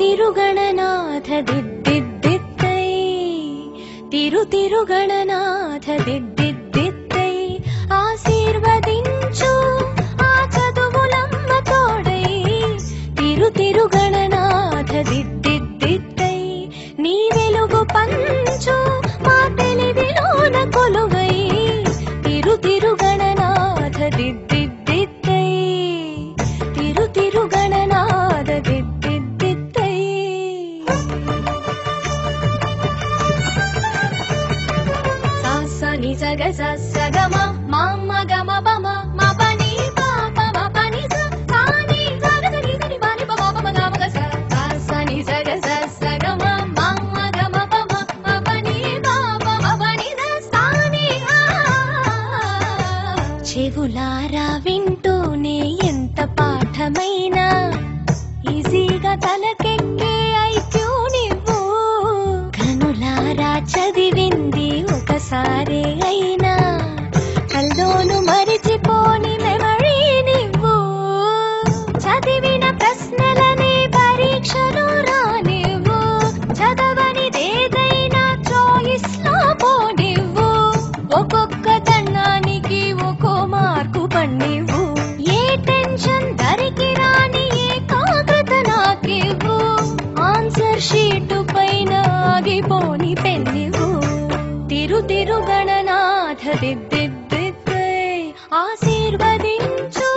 తిరుగణనాథ దిద్దిద్దిత్తై తిరుగణనాథ దిద్దిద్దిత్తై ఆశీర్వదించు ఆ చదువులమ్మ తోడై తిరుగణనాథ దిద్దిద్దిత్తై నీ వెలుగు పంచు మా తెలివిలోన కొలువై తిరుగణనాథ దిద్దిద్దిత్తై తిరుగణనాథ దిద్దిద్దిత్తై సాసని సగ సగమ మమ గమ బమ మపని పాప మపని సాని సగని సని బని బమ బమ గమ గ సాసని సగ సగమ మమ గమ బమ మపని పాప మపని సాని చెవులారా వింటూనే ఎంత పాఠమైనా ఈజీగా తలకెక్కే ఐక్యూ నువ్వు కనులారా చదివింది ఒకసారే అయినా కల్లోను మరిచిపోని మెమరీ నువ్వు చదివిన ప్రశ్నలనే పరీక్షలు రానివ్వు చదవనిదేదైనా చాయిస్ లో పోనివ్వు ఒక్కొక్క దండానికి ఒక్కో మార్కు పన్నివ్వు ఏ టెన్షన్ దరికి రాని ఏకాగ్రత నాకివ్వు ఆన్సర్ షీటు పైన ఆగిపోని పెన్నివ్వు తిరుగణనాథ దిద్దిద్దిత్తై ఆశీర్వదించు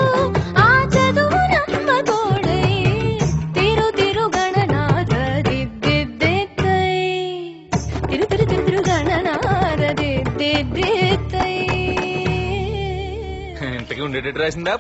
ఆ చదువులమ్మ తోడై తిరుగణనాథ దిద్దిద్దిత్తై తిరుగణనాథ దిద్దిద్దిత్తై ఇంతకీ ఉండేటట్టు రాసిందా